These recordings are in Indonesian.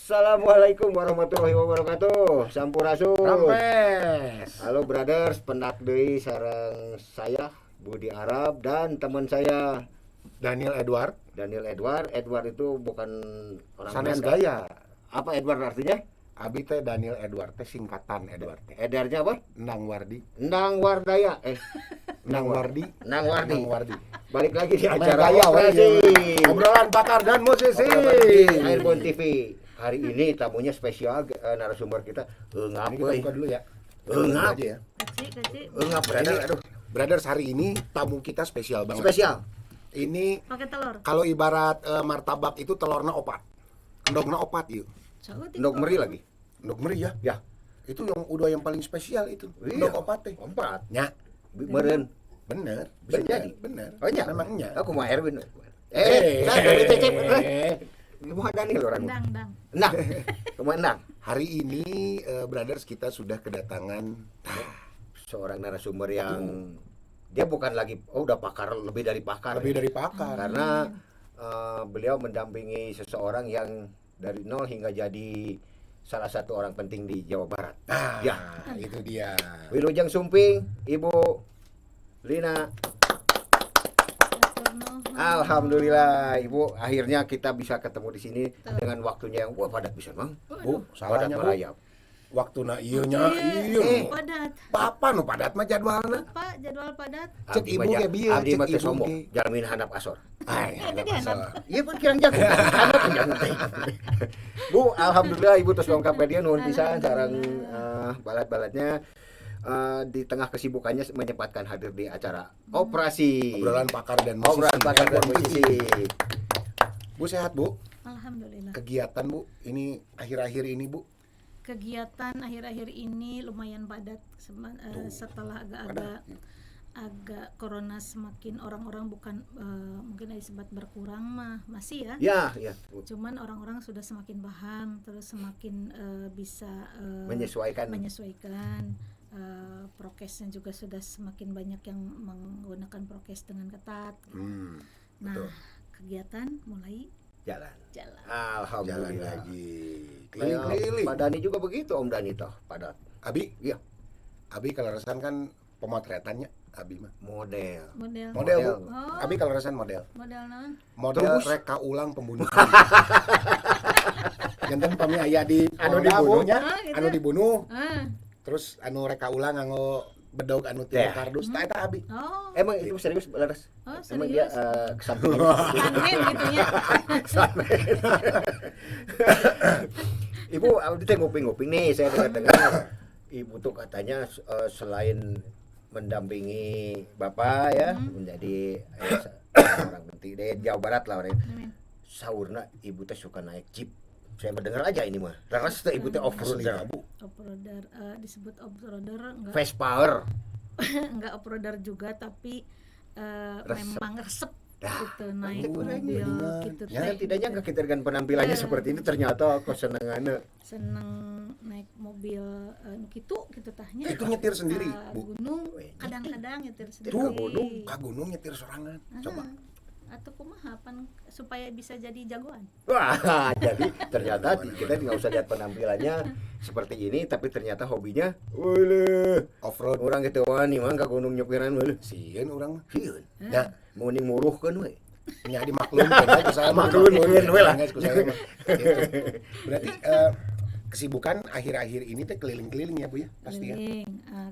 Assalamualaikum warahmatullahi wabarakatuh. Sampurasun. Rampes. Halo brothers, pendak deui sareng saya Budi Arab dan teman saya Daniel Edward. Edward itu bukan orang Sanes Belanda. gaya. Apa Edward artinya? Abi teh Daniel Edward teh singkatan Edward teh. Edarnya apa? Endang Wardi. Endang Wardaya. Endang Wardi. Endang Wardi. Endang Wardi. Balik lagi di Main acara gaya we. Operasi. Obrolan pakar dan musisi. Airbon TV. Hari ini tamunya spesial, narasumber kita Ini kita buka dulu ya. Engap. Aja ya. Kecil. Engap Brother, brother. aduh. Brothers, hari ini tamu kita spesial banget. Spesial. Ini Pakai telur. kalau ibarat martabak itu telurna opat. Endogna opat ieu. Endog meri lagi. Endog meri ya. Ya. Itu yang paling spesial itu. Iya. Endog opat teh. Empat. Nya. Meren. Bener. Bisa Bener, jadi. Bener. Oh nya. Memang nya. Aku mau Erwin. Eh. Cecep. Mau Daniel orang. Dang. Nah, kemana? Hari ini brothers kita sudah kedatangan Seorang narasumber yang dia bukan lagi, udah pakar, lebih dari pakar. lebih dari pakar. Karena beliau mendampingi seseorang yang dari nol hingga jadi salah satu orang penting di Jawa Barat. Nah, Ya. itu dia. Wilujeng Sumping, Ibu Lina. Alhamdulillah, Ibu. Akhirnya kita bisa ketemu di sini dengan waktunya yang padat bisa, Bang. Bu, salahnya Bu. merayap. Waktuna ieu nya ieu. Padat. Papa nu padat mah jadwalna. Pak, jadwal padat. Cek Abdi ibu mah ge bieu, abdi cek mah teh ibu sombong, ge. jamin handap asor. Ai, ada masalah. Iya pun kirang jago. Bu, alhamdulillah Ibu terus lengkap dia nuhun pisan sareng balat-balatnya. Di tengah kesibukannya menyempatkan hadir di acara operasi Obrolan pakar dan musisi. obrolan pakar dan musisi. Bu sehat, Bu? Alhamdulillah. Kegiatan, Bu, ini akhir-akhir ini, Bu. Kegiatan akhir-akhir ini lumayan padat setelah agak corona semakin orang-orang bukan mungkin disebut berkurang mah masih ya. Ya, Bu. Cuman orang-orang sudah semakin paham, terus semakin bisa Menyesuaikan. prokesnya juga sudah semakin banyak yang menggunakan prokes dengan ketat. Nah, betul. kegiatan mulai Jalan. Jalan Alhamdulillah. lagi. Kayak Keliling-keliling. Pak Dani juga begitu, Om Dani toh, padat. Abi, Iya, Abi kalau resan kan pemotretannya Abi mah. model. model Model, Bu. Oh. Abi kalau resan model. naon? Model Terus? reka ulang pembunuhan. Janten pami aya di Anu Polda, dibunuh? Bu, nya. Ah, gitu. Anu dibunuh. Ah. Terus anu reka ulang nganggo bedog anu Ya. tilu kardus. Tah eta Abi. Oh, Emang itu serius, Laras? Oh, Emang dia serius? kesamping. panen gitu ya. Ibu, Abdi teh nguping-nguping nih, saya dengar-dengar. Ibu tuh katanya selain mendampingi Bapak ya, menjadi orang penting di Jawa Barat lah orang. Amin. Saurna Ibu teh suka naik jeep. Saya mendengar aja ini mah. Laras teh Ibu teh off-roader. Bu. Off-roader disebut off-roader enggak Fast power. enggak off-roader juga tapi Resep. memang resep Dah, gitu naik betul, mobil benar. gitu Ya, Dan tidak nyangka kita dengan penampilannya seperti ini ternyata kesenangannya. seneng naik mobil gitu tahnya Itu nyetir sendiri, Ka Bu. gunung kadang-kadang nyetir sendiri Tuh, gunung, ka gunung nyetir sorangan. Coba. atau kumaha pan supaya bisa jadi jagoan. Wah, jadi ternyata kita nggak usah lihat penampilannya seperti ini, tapi ternyata hobinya, wih, Off-road. orang gitu wani mah ka gunung nyepiran wih, Sieun urang mah. sieun, Ya, mau ning muruhkeun we. nya dimaklumkeun aja ku saya mah. Maklumkeun we lah. Ku saya mah. Gitu. Berarti kesibukan akhir-akhir ini teh keliling-keliling ya, Bu ya? Pasti ya.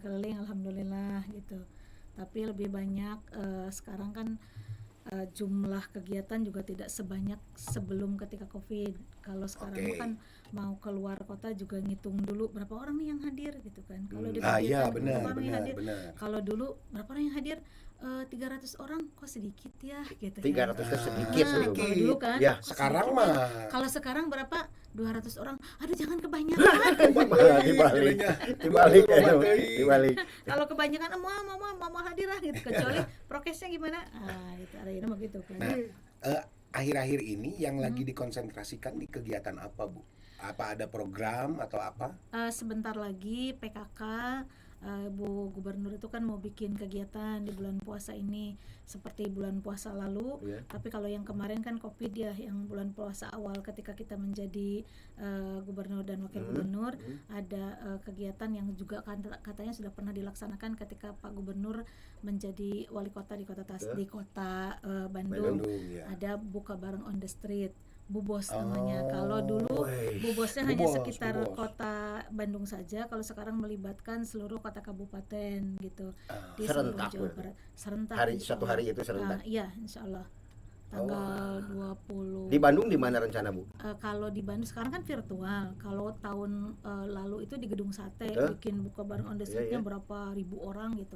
Keliling alhamdulillah gitu. Tapi lebih banyak sekarang kan jumlah kegiatan juga tidak sebanyak sebelum ketika Covid. Kalau sekarang Oke. kan mau keluar kota juga ngitung dulu berapa orang nih yang hadir gitu kan. Kalau di Ah iya, kegiatan benar, berapa orang yang benar, hadir. benar. Kalau dulu berapa orang yang hadir? 300 orang kok sedikit ya gitu. 300 kan. teh sedikit Ah, dulu. kalau dulu kan. Ya. kok Sekarang sedikit ya. mah Kalau sekarang berapa? 200 orang. Aduh jangan kebanyakan. Dibalik aja, dibalik. Kalau kebanyakan mau hadir lah gitu, kecuali prokesnya gimana itu ada ini mah gitu kan. Nah, akhir-akhir ini yang lagi dikonsentrasikan di kegiatan apa, Bu? Apa ada program atau apa? Sebentar lagi PKK Bu Gubernur itu kan mau bikin kegiatan di bulan puasa ini seperti bulan puasa lalu. Tapi kalau yang kemarin kan Covid ya, yang bulan puasa awal ketika kita menjadi gubernur dan wakil gubernur, ada kegiatan yang juga katanya sudah pernah dilaksanakan ketika Pak Gubernur menjadi wali kota di kota Bandung. Ada buka bareng on the street. Bubos namanya. Kalau dulu Bubosnya hanya sekitar kota Bandung saja, kalau sekarang melibatkan seluruh kota kabupaten gitu. Di seluruh Jawa Barat. Serentak. Satu hari itu serentak. Iya, insyaallah. Tanggal 20. Di Bandung di mana rencana, Bu? Kalau di Bandung sekarang kan virtual. Kalau tahun lalu itu di Gedung Sate bikin buka bareng on the street-nya berapa ribu orang gitu.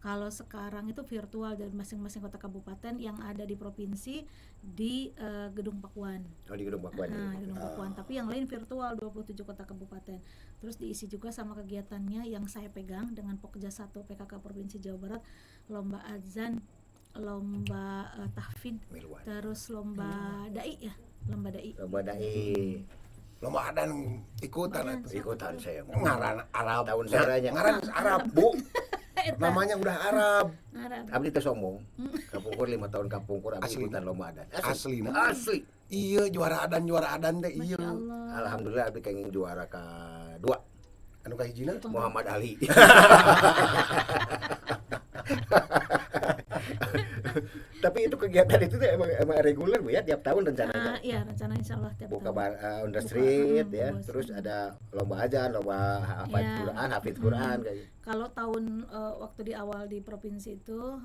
Kalau sekarang itu virtual dari masing-masing kota kabupaten yang ada di provinsi di Gedung Pakuan. Oh, di Gedung Pakuan. Gedung Pakuan. Tapi yang lain virtual 27 kota kabupaten. Terus diisi juga sama kegiatannya yang saya pegang dengan Pokja 1 PKK Provinsi Jawa Barat, lomba azan, lomba tahfidz, terus lomba dai ya, lomba dai. Lomba adan ikutan saya. Ngaran Arab. Tahun saranya. Ngaran Arab, Bu. Namanya udah Arab. Abdi teh sombong. Kapungkur 5 tahun kapungkur abdi ikutan lomba adan. Asli. Iya, juara adan teh iya. Alhamdulillah abdi kenging juara ka-2. Anu kahijina Muhammad Ali. Tapi itu kegiatan itu tuh emang reguler, Bu ya, tiap tahun rencananya. Iya, rencana insyaallah tiap buka tahun. On the street ya, terus ada lomba azan, lomba hafidz Quran kayak gitu. Kalau tahun waktu di awal di provinsi itu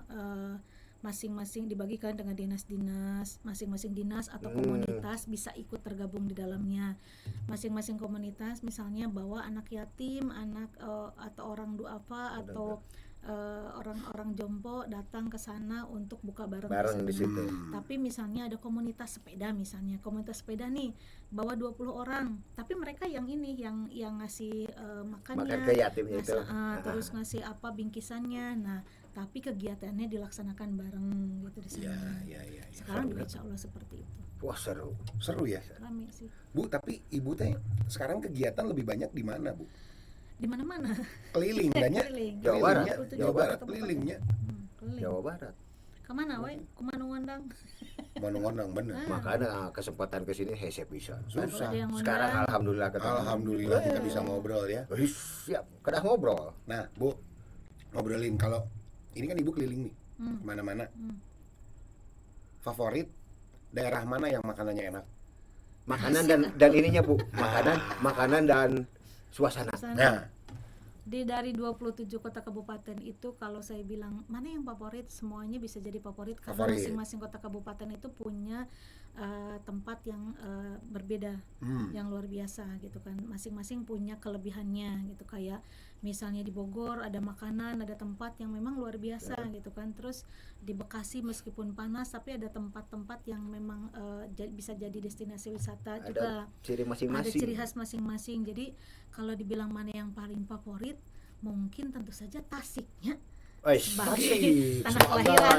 masing-masing dibagikan dengan dinas-dinas, masing-masing dinas atau komunitas bisa ikut tergabung di dalamnya. Masing-masing komunitas misalnya bawa anak yatim, anak atau orang duafa atau orang-orang jompo datang ke sana untuk buka bareng di situ. Tapi misalnya ada komunitas sepeda, misalnya komunitas sepeda nih bawa 20 orang, tapi mereka yang ini yang ngasih makannya, ke yatimnya itu. Terus ngasih apa bingkisannya. Nah, tapi kegiatannya dilaksanakan bareng gitu di sana. Sekarang juga insyaallah seperti itu. Wah, seru ya. Rame sih. Bu, tapi Ibu teh sekarang kegiatan lebih banyak di mana, Bu? Di mana-mana. Keliling banyak. Jawa Barat kelilingnya. Jawa Barat. Kemana we? Kemana ngundang? Ngondang bener. Makanya kesempatan ke sini hese bisa. Susah. Sekarang alhamdulillah kita bisa ngobrol ya. Siap, kedah ngobrol. Nah, Bu, ngobrolin kalau ini kan Ibu keliling nih kemana-mana. Favorit daerah mana yang makanannya enak? Makanan dan ininya, Bu. Makanan dan suasana. Nah, dari 27 kota kabupaten itu kalau saya bilang mana yang favorit, semuanya bisa jadi favorit karena masing-masing kota kabupaten itu punya tempat yang berbeda, yang luar biasa gitu kan. Masing-masing punya kelebihannya gitu, kayak misalnya di Bogor ada makanan, ada tempat yang memang luar biasa gitu kan. Terus di Bekasi meskipun panas tapi ada tempat-tempat yang memang bisa jadi destinasi wisata ada juga. Ada ciri khas masing-masing. Jadi kalau dibilang mana yang paling favorit, mungkin tentu saja Tasiknya. Tasik, tanah kelahiran.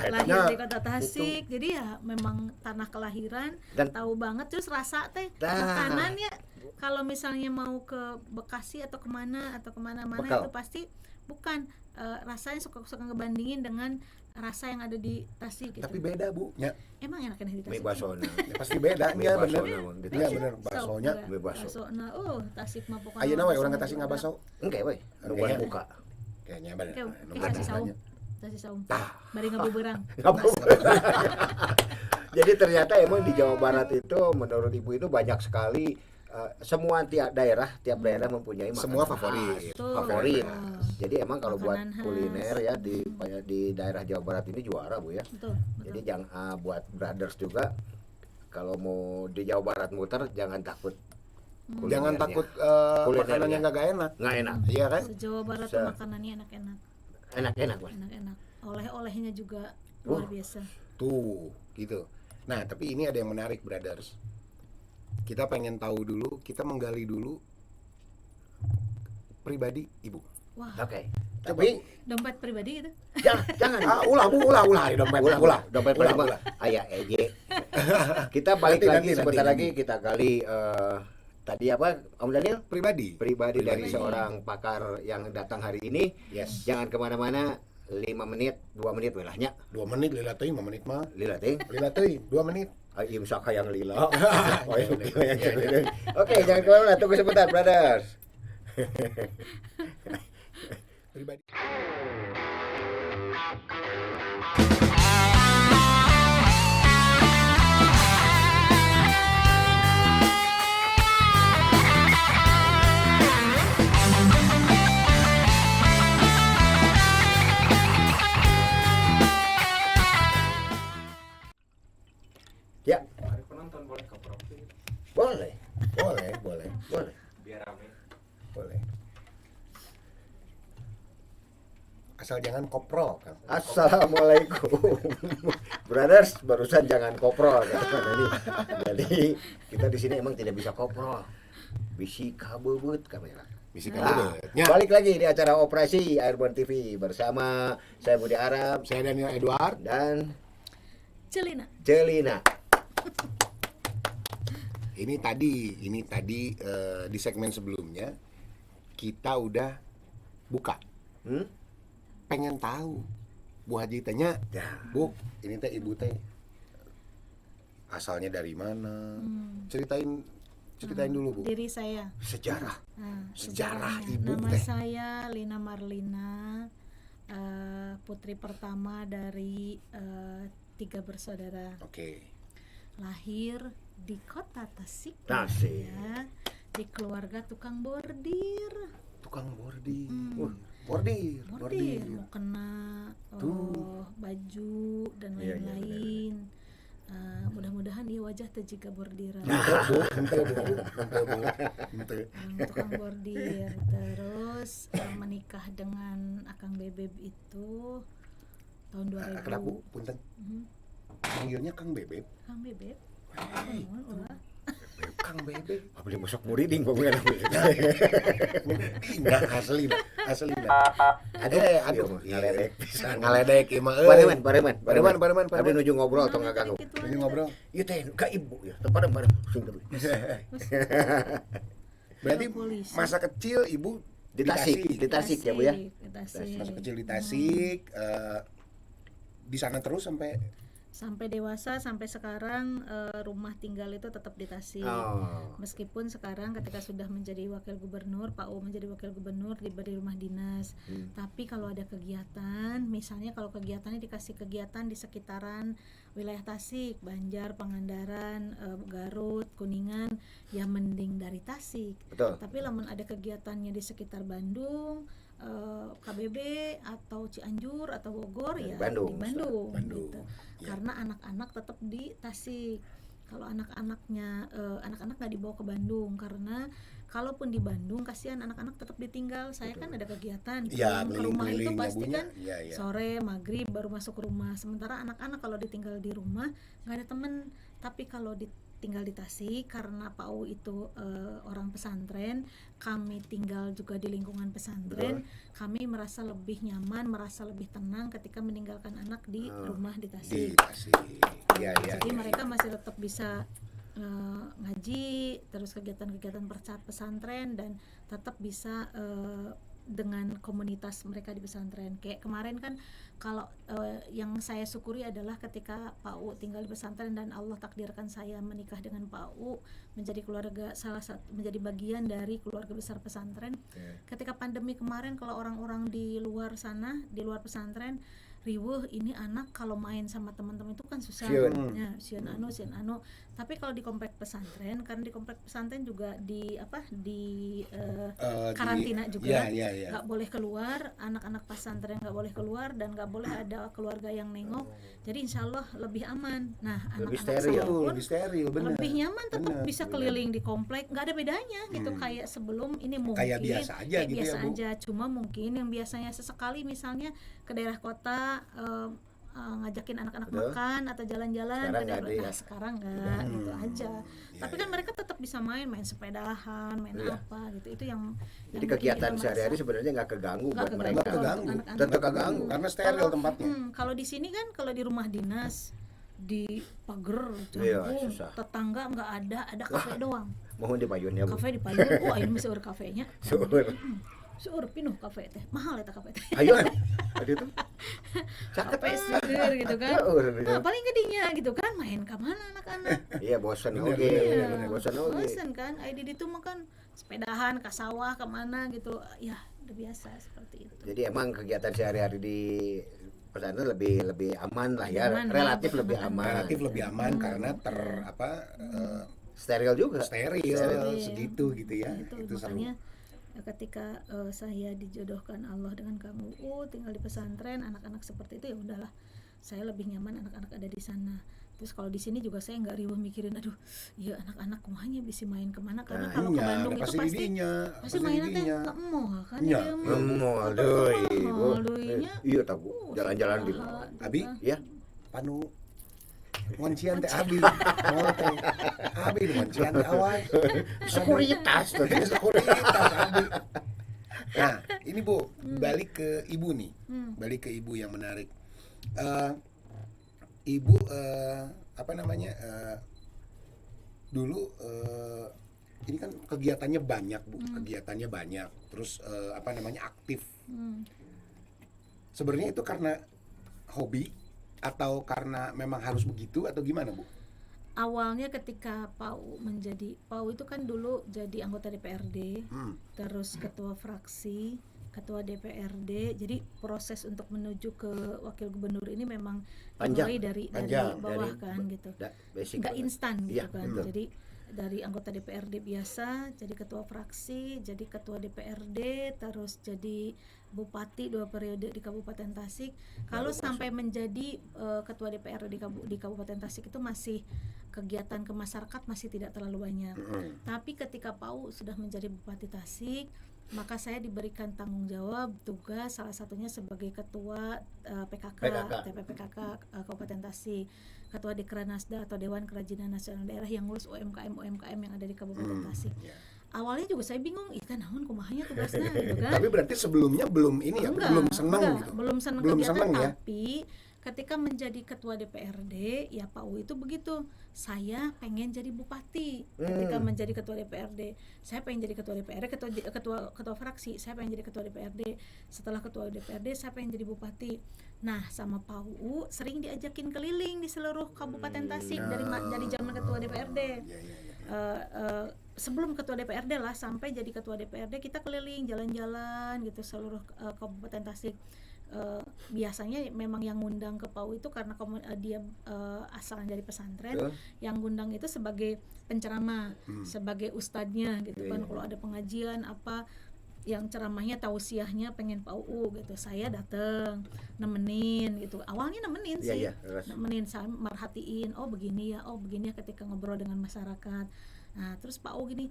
Lahir di kota Tasik, jadi ya memang tanah kelahiran. Dan tahu banget, terus rasa teh makanannya. Kalau misalnya mau ke Bekasi atau kemana itu pasti bukan rasanya suka ngebandingin dengan rasa yang ada di Tasik gitu. Tapi beda, Bu. Ya. Emang enaknya di Tasik. Basona. Pasti beda, iya bener. Iya bener, basonya. Basona. Nah, Tasik mah pokoknya. Ayeuna we urang ke Tasik ngabaso. Engke we. Anu boleh buka. Kayaknya bener. Tasik saung. Bari ngabubeurang. Jadi ternyata emang di Jawa Barat itu menurut Ibu itu banyak sekali semua tiap daerah mempunyai makanan semua favorit. Jadi emang kalau buat Makanan kuliner ya di daerah Jawa Barat ini juara, Bu ya. Betul. Jadi jangan buat brothers juga kalau mau di Jawa Barat muter jangan takut. Jangan takut makanannya nggak enak. Nggak enak. Iya kan? Jawa Barat tuh makanannya enak-enak. Enak-enak, Bu. Enak-enak. Oleh-olehnya juga luar biasa. Tuh, gitu. Nah, tapi ini ada yang menarik, brothers. Kita pengen tahu dulu, kita menggali dulu pribadi Ibu. Wah. Oke. Tapi dompet pribadi gitu. Jangan. Ulah dompet pribadi. Aya eje. Kita balik lagi sebentar lagi kita gali tadi apa Om Daniel? Pribadi. Pribadi dari Pribadi. seorang pakar yang datang hari ini. Yes. Jangan kemana-mana, 5 menit, 2 menit welahnya. 2 menit lila teuing, 5 menit mah. Lila teh. Lila teuing, 2 menit. Iya saka yang lila. Oke, jangan kemana-mana, tunggu sebentar, brothers. Pribadi. Ya, Penonton boleh ke profil boleh. Boleh, boleh, Boleh. biar rame. boleh. Asal jangan koprol, Kang. Assalamualaikum, brothers. Barusan jangan koprol kan? Jadi kita di sini emang tidak bisa koprol, bisi kabebut kamera. Bisi Nah, kabebut. Nya. balik lagi di acara Operasi Airborne TV bersama saya Budi Arab Saya Daniel Edward. dan Celina. Celina. Ini tadi di segmen sebelumnya kita udah buka. Pengen tahu Bu Haji tanya, Ya. Bu, ini teh ibu teh asalnya dari mana? Ceritain dulu, Bu. Diri saya. Sejarah. Nah, Sejarah sejarahnya. ibu Nama teh. saya Lina Marlina, putri pertama dari 3 bersaudara. Oke. Lahir di kota Tasik, Tasik. ya, di keluarga tukang bordir. Tukang bordir. Bordir, Bordir. mau kena Tuh. baju dan Iya, iya, lain-lain. Mudah-mudahan dia wajah teh jika bordiran. Ente, Bu. Tukang bordir. Terus menikah dengan Akang Bebeb itu tahun 2000. Kenapa, Bu? Punten. Panggilnya Kang Bebeb. Kang Bebeb. Ulah. Kang Bebeb. Apa dia masuk muriding pokoknya. Enggak asli. Aduh, ngaledek pisan. ngaledek ieu mah Bareman. Abdi nuju ngobrol atau enggak ganggu. Ini ngobrol. Ieu teh ka ibu ya. Teu bareng. Sing teu. Berarti Polisi. masa kecil ibu Di Tasik ya, Bu ya. Di Tasik. Masa kecil di Tasik, di sana terus Sampai dewasa, sampai sekarang rumah tinggal itu tetap di Tasik. Oh. Meskipun sekarang ketika sudah menjadi wakil gubernur, Pak U menjadi wakil gubernur, diberi rumah dinas. Tapi kalau ada kegiatan, misalnya kalau kegiatannya dikasih kegiatan di sekitaran wilayah Tasik, Banjar, Pangandaran, Garut, Kuningan, ya mending dari Tasik. Betul. Tapi lamun ada kegiatannya di sekitar Bandung, KBB atau Cianjur atau Bogor, ya Bandung. di Bandung. Bandung. Gitu. Ya. Karena anak-anak tetap di Tasik. Kalau anak-anaknya anak-anak nggak dibawa ke Bandung, karena kalaupun di Bandung kasihan anak-anak tetap ditinggal. Saya kan ada kegiatan Ya, pulang ke rumah itu keliling-keliling pasti nyabunya. kan Ya. sore maghrib baru masuk ke rumah. Sementara anak-anak kalau ditinggal di rumah nggak ada temen. Tapi kalau tinggal di Tasik, karena Pak U itu orang pesantren, kami tinggal juga di lingkungan pesantren. Kami merasa lebih nyaman, merasa lebih tenang ketika meninggalkan anak di rumah di Di Tasik. Tasik. Ya. Jadi mereka masih tetap bisa ngaji, terus kegiatan-kegiatan pesantren, dan tetap bisa dengan komunitas mereka di pesantren. Kayak kemarin kan, kalau yang saya syukuri adalah ketika Pak U tinggal di pesantren dan Allah takdirkan saya menikah dengan Pak U, menjadi menjadi bagian dari keluarga besar pesantren. Ketika pandemi kemarin, kalau orang-orang di luar sana, di luar pesantren riweuh, ini anak kalau main sama teman-teman itu kan susah. Sieun anu. Tapi kalau di komplek pesantren, karena di komplek pesantren juga di karantina juga, nggak boleh keluar, anak-anak pesantren nggak boleh keluar, dan nggak boleh ada keluarga yang nengok. Jadi insya Allah lebih aman. Nah, Lebih anak-anak steril. saya pun Lebih steril, bener. lebih nyaman, tetap Bener, bisa keliling di komplek, nggak ada bedanya gitu kayak sebelum. Ini mungkin Kayak biasa aja kayak gitu biasa ya, Bu? aja. Cuma mungkin yang biasanya sesekali misalnya ke daerah kota, ngajakin anak-anak Betul. makan atau jalan-jalan, Sekarang ke nggak daerah- ada ya? sekarang nggak, gitu aja. Ya, Tapi kan mereka tetap bisa main sepedahan, main Iya. apa gitu. Itu yang Jadi bikin kegiatan kita sehari-hari merasa- sebenarnya nggak keganggu Nggak buat keganggu. mereka. Nggak keganggu. Anak-anak. Tetap keganggu. Karena steril Kalau- tempatnya. Kalau di sini kan, kalau di rumah dinas di pagar Iya, jangkung, susah. tetangga nggak ada kafe doang. Mohon dipayun ya Bu. Kafe di payung, wah ini masih kafenya. Seueur. Seueur pinuh kafe teh, mahal eta kafe teh. Ayo. Tadi tuh. Caket Kafe seueur gitu kan. Seueur. Nah, paling gedinya gitu kan main ke mana anak-anak. Iya bosan Bener, oge. Iya, Bosan oge. bosen kan. Ai di ditu mah kan sepedahan ke sawah kemana gitu. Ya, udah biasa seperti itu. Jadi emang kegiatan sehari-hari di pesantren lebih aman lah ya, Aman, relatif aman, lebih aman. aman. Relatif lebih aman karena Steril juga. steril Steril. segitu gitu ya. Itu seru. makanya ketika saya dijodohkan Allah dengan kamu tinggal di pesantren anak-anak seperti itu, ya udahlah saya lebih nyaman anak-anak ada di sana. Terus kalau di sini juga saya nggak riweh mikirin aduh ya anak-anak kumanya bisa main kemana, karena kalau ke Iya, Bandung ada itu pasti pasti mainnya teh didinya. nggak emoh kan Iya. dia mah. Ngomol deui. Ngomol deuinya. Iya tahu Bu. Jalan-jalan di saha, Abi? gitu kan. ya. Panu ngoncian teh abi mau teh abi nu ngoncian teh awas Sekuritas tuh. sekuritas abi. Nah ini Bu, balik ke Ibu nih, balik ke Ibu yang menarik. Ibu apa namanya dulu ini kan kegiatannya banyak Bu, kegiatannya banyak, terus apa namanya aktif. Sebenarnya itu karena hobi atau karena memang harus begitu atau gimana Bu? Awalnya ketika PAU itu kan dulu jadi anggota DPRD, terus ketua fraksi, ketua DPRD. Jadi proses untuk menuju ke wakil gubernur ini memang Panjang, mulai dari bawah kan gitu. Basic. Nggak instan gitu Iya, kan. betul. Jadi dari anggota DPRD biasa jadi ketua fraksi, jadi ketua DPRD, terus jadi bupati 2 periode di Kabupaten Tasik. Kalau sampai menjadi ketua DPRD di Kabupaten Tasik itu masih kegiatan ke masyarakat masih tidak terlalu banyak. Tapi ketika PAU sudah menjadi bupati Tasik, maka saya diberikan tanggung jawab tugas salah satunya sebagai ketua PKK. TPPKK Kabupaten Tasik, ketua Dekranasda atau Dewan Kerajinan Nasional Daerah yang ngurus UMKM yang ada di Kabupaten Tasik. Awalnya juga saya bingung, kan naon kumahanya tugasnya gitu kan. Tapi berarti sebelumnya belum ini ya, belum senang gitu. Belum senang Belum kegiatan, senang ya. tapi ketika menjadi ketua DPRD, ya PAU itu begitu. Saya pengen jadi bupati. Ketika menjadi ketua DPRD, saya pengen jadi ketua DPRD, ketua fraksi, saya pengen jadi ketua DPRD. Setelah ketua DPRD, saya pengen jadi bupati. Nah, sama PAU sering diajakin keliling di seluruh Kabupaten Tasik dari zaman ketua DPRD. Sebelum ketua DPRD lah, sampai jadi ketua DPRD kita keliling jalan-jalan gitu seluruh Kabupaten Tasik. Biasanya memang yang ngundang ke PAU itu karena dia asalnya dari pesantren, yang ngundang itu sebagai penceramah, sebagai ustadznya gitu kan. Kalau ada pengajian apa yang ceramahnya tausiahnya pengen PAU gitu, saya dateng nemenin gitu. Awalnya nemenin sih, nemenin, saya merhatiin oh begini ya ketika ngobrol dengan masyarakat. Nah terus PAU gini,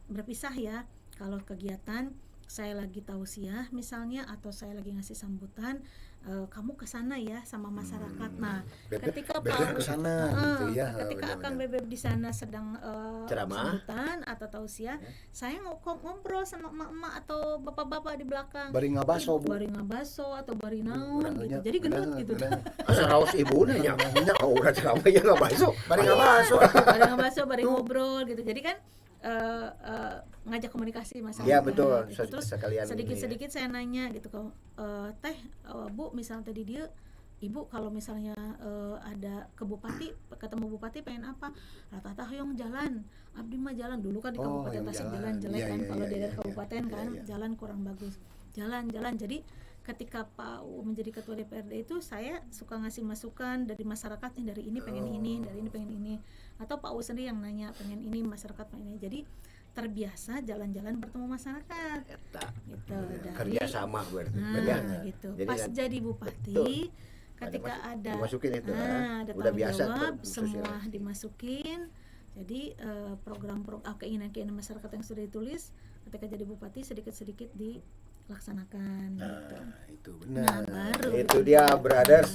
berpisah ya kalau kegiatan saya lagi tausiah misalnya atau saya lagi ngasih sambutan, kamu ke sana ya sama masyarakat. Nah, ketika PAU ke sana gitu ya. ketika Akang Bebeb di sana sedang Ceramah sambutan atau tausiah, saya ngobrol sama emak-emak atau bapak-bapak di belakang. Bari ngabaso Bu. Bari ngabaso atau bari naon gitu. Jadi gendut gitu. asa raos ibu nya. Oh, udah kamu ya enggak masuk. Bari ngabaso. Bari ngabaso, bari ngobrol gitu. Jadi kan ngajak komunikasi masyarakat. Iya betul. Gitu. Terus sekalian sedikit-sedikit saya nanya gitu kalau teh Bu misalnya tadi dia Ibu kalau misalnya ada ke bupati, ketemu bupati pengen apa? Rata-rata yang jalan, abdi mah jalan dulu kan di Kabupaten Tasik jalan jelek kan, kalau di daerah kabupaten kan jalan kurang bagus, jalan. Jadi ketika PAU menjadi ketua DPRD itu saya suka ngasih masukan dari masyarakat nih, dari ini pengen ini, dari ini pengen ini, atau PAU sendiri yang nanya pengen ini, masyarakat pengen ini. Jadi terbiasa jalan-jalan bertemu masyarakat gitu. Kerja sama berarti. Gitu. Jadi Pas jadi bupati ketika ada dimasukin itu ada udah tanggung biasa jawab tuh, semua dimasukin. Jadi program-program keinginan-keinginan masyarakat yang sudah ditulis ketika jadi bupati sedikit-sedikit dilaksanakan gitu. Itu benar. Nah, baru Itu dia brothers,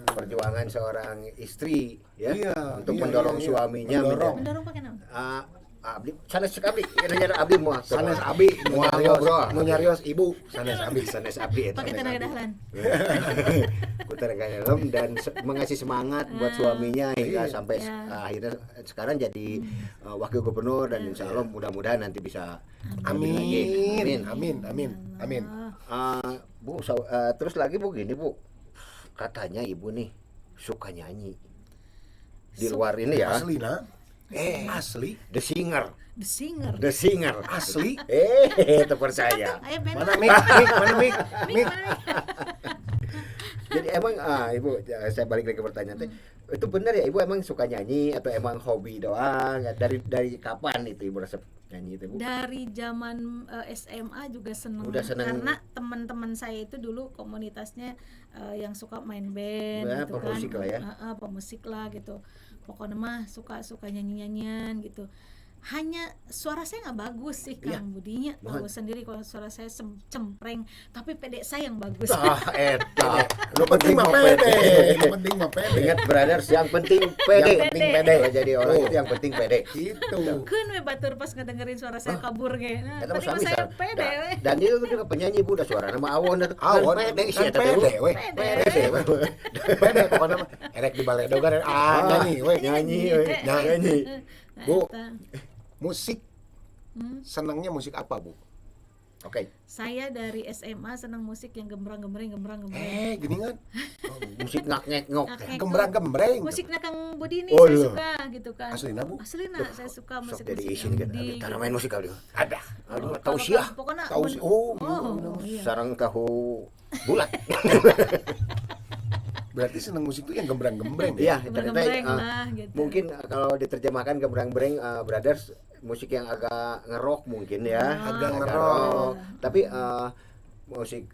perjuangan seorang istri ya, untuk mendorong suaminya mendorong pakai nama abdi sanes abdi nya abdi moal Sanes abi nu Moal nyarios, ngobrol. nu nyarios ibu sanes abi. sanes abdi eta pakai sanes tenaga abdi. dahlan. Ku tenaga dalam dan mengasih semangat buat suaminya hingga Iya. sampai Ya. akhirnya sekarang jadi wakil gubernur dan insya Allah mudah-mudahan nanti bisa lebih lagi. Amin. Bu, terus lagi Bu gini Bu, katanya ibu nih suka nyanyi di luar ini ya, Asli nak? Asli? The Singer, The Singer. The Singer, Asli? terpercaya. Ayo band. Mana mik? Mana mik? Mik? Jadi emang ibu, saya balik lagi ke pertanyaan teh, itu benar ya ibu emang suka nyanyi atau emang hobi doang? Dari kapan itu ibu resep nyanyi itu Bu? Dari zaman SMA juga seneng, Udah seneng. karena teman-teman saya itu dulu komunitasnya yang suka main band Ya, gitu pemusik kan. lah ya. Pemusik lah gitu. Pokoknya mah suka nyanyi-nyanyian gitu. Hanya suara saya nggak bagus sih Iya. Kang Budinya, tahu Mohon. sendiri kalau suara saya cempreng, tapi pede saya yang bagus. Eta, Lu penting mah pede. Lu penting mah pede. ingat brothers, yang penting pede. Yang penting pede. Kalau jadi orang itu yang penting pede. Itu. Kan we batur pas ngedengerin suara saya kabur ge. Nah, Eta mah penting mah sami saya sar- pede we. Dan itu juga penyanyi Bu, udah suara nama awon eta. Awon pede sih kan eta teh, Bu. pede we. Pede we. Pede pokoknya mah erek di baledogan nyanyi we. Nyanyi we. Nyanyi. Nah, Bu. eta. Musik senangnya musik apa bu? Oke. Saya dari SMA senang musik yang gembrang-gembreng. Gini kan? Musik ngak ngok. Ngak-ngek. Gembrang-gembreng. Musiknya Kang Budi nih Oh, saya iya. suka gitu kan. Aslina, Bu? Aslina saya suka Sok musik jadi musik isin kan. Budi. Karena main musik kali. Ada. Aduh, Kalau- tahu sih ya. Pokoknya Tahu sih. Oh, iya. Sarang tahu bulat. berarti senang musik itu yang gembrang-gembreng. Iya, Gembrang-gembreng ternyata lah gitu. mungkin kalau diterjemahkan gembrang-gembreng brothers musik yang agak ngerok mungkin ya. Agak ngerok. Tapi musik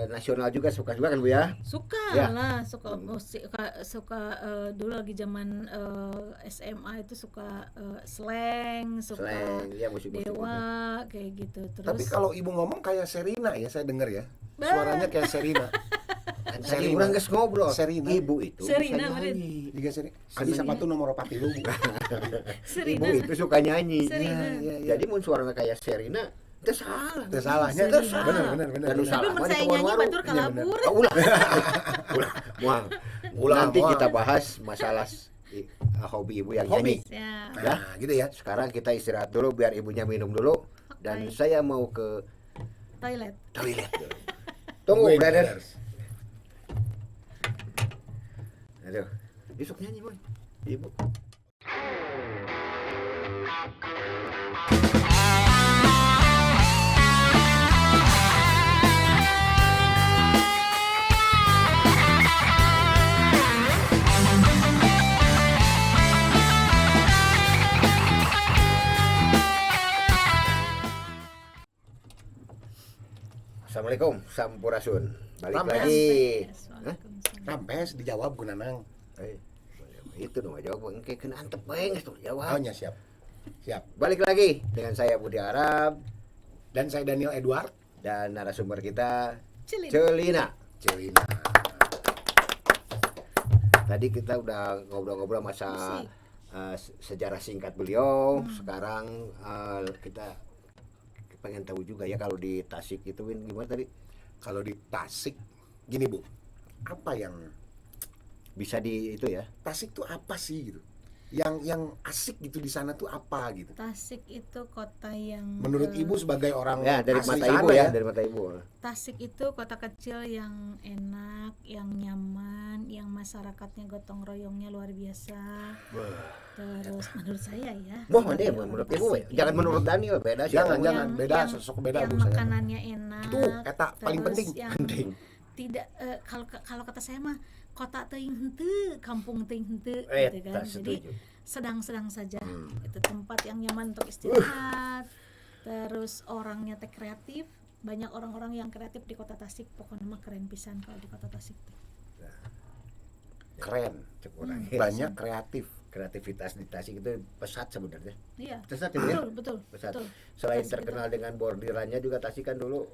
nasional juga suka juga kan Bu ya? Suka Ya. lah, suka musik, suka dulu lagi zaman SMA itu suka slang, suka Slang, ya musik-musik. Dewa kayak gitu. Terus Tapi kalau ibu ngomong kayak Serina ya, saya dengar ya. Bah. Suaranya kayak Serina. Tadi Serina. orang geus ngobrol. Serina. Ibu itu Serina, bisa nyanyi. Juga Serina. Adi sepatu nomor 40 bu. Ibu Serina. itu suka nyanyi. Serina. Jadi mun suaranya kayak Serina, itu salah. Itu salahnya. Itu salah. Bener. Dan Tapi salah. mun Mari saya ke nyanyi warung-warung. batur kalabur. Oh, ulah. Muang. Ulah, Nanti muang. kita bahas masalah hobi ibu yang Hobi. nyanyi. Ya. Nah, gitu ya. Sekarang kita istirahat dulu biar ibunya minum dulu. Dan Oke. saya mau ke Toilet. toilet. Tunggu, Wait, brother. brothers. Aduh, besok nyanyi boy. Ibu. Assalamualaikum, Sampurasun. Balik Rames. lagi. Hah? Waalaikumsalam. Rampes dijawab ku Nanang. Itu dong jawab kayak kena antep bae tuh Oh, jawab. nya siap. Siap. Balik lagi dengan saya Budi Arab Dan saya Daniel Edward. dan narasumber kita Cilin. Celina. Celina. Tadi kita udah ngobrol-ngobrol masa Musik. sejarah singkat beliau. Sekarang kita pengen tahu juga ya kalau di Tasik itu Win, gimana tadi? Kalau di Tasik, gini bu, apa yang Bisa di itu ya. Tasik tuh apa sih gitu? Yang asik gitu di sana tuh apa gitu? Tasik itu kota yang Menurut ibu sebagai orang Ya dari asli mata sana ibu ya, dari mata ibu. Tasik itu kota kecil yang enak, yang nyaman, yang masyarakatnya gotong royongnya luar biasa. Terus menurut saya ya. Wah, sebagai ini orang menurut ibu Tasik jangan ini, menurut Daniel beda sih. Jangan, yang- jangan. Beda, yang- sosok beda, yang Bu, saya. makanannya enak. Tuh, eta paling terus penting. yang Penting. Tidak kalau kata saya mah kota teuing henteu, kampung teuing henteu gitu Eta kan. Jadi setuju. sedang-sedang saja. Itu tempat yang nyaman untuk istirahat. Terus orangnya teh kreatif. Banyak orang-orang yang kreatif di kota Tasik. Pokoknya mah keren pisan kalau di kota Tasik tuh. Keren. Cek orang. Banyak kreatif. Kreativitas di Tasik itu pesat sebenarnya. Iya. Pesat itu ya. Betul, betul, Pesat. betul. Selain Tasik terkenal dengan bordirannya juga Tasik kan dulu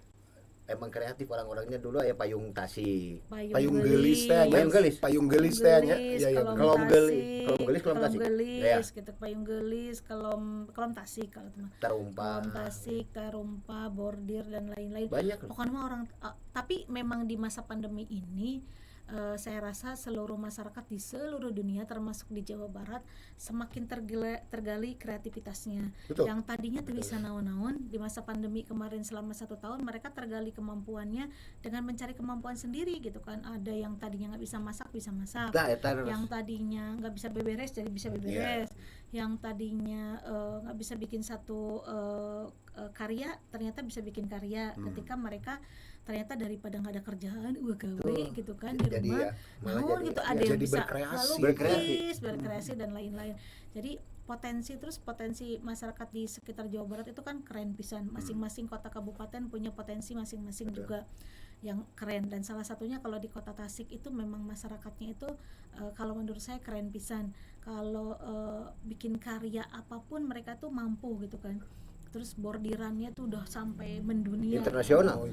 emang kreatif orang-orangnya dulu ya payung tasik. Payung gelis teh Payung gelis. Payung gelis teh nya. Iya iya. Kelom gelis, kelom tasik. Ya. Gitu, payung gelis, kelom tasik kalau itu mah. Terumpa. Kelom tasik, tarumpa, bordir dan lain-lain. Banyak loh. Pokoknya mah orang tapi memang di masa pandemi ini saya rasa seluruh masyarakat di seluruh dunia termasuk di Jawa Barat semakin tergali kreativitasnya. Betul. Yang tadinya tuh bisa naon-naon di masa pandemi kemarin selama 1 tahun mereka tergali kemampuannya dengan mencari kemampuan sendiri gitu kan. Ada yang tadinya nggak bisa masak bisa masak, yang tadinya nggak bisa beberes jadi bisa beberes, yang tadinya nggak bisa bikin satu karya ternyata bisa bikin karya ketika mereka ternyata daripada nggak ada kerjaan gawe gitu kan di jadi rumah malah gitu ada jadi yang bisa berkreasi dan lain-lain. Jadi potensi masyarakat di sekitar Jawa Barat itu kan keren pisan. Masing-masing kota kabupaten punya potensi masing-masing juga yang keren, dan salah satunya kalau di Kota Tasik itu memang masyarakatnya itu kalau menurut saya keren pisan. Kalau bikin karya apapun mereka tuh mampu gitu kan. Terus bordirannya tuh udah sampai mendunia, internasional.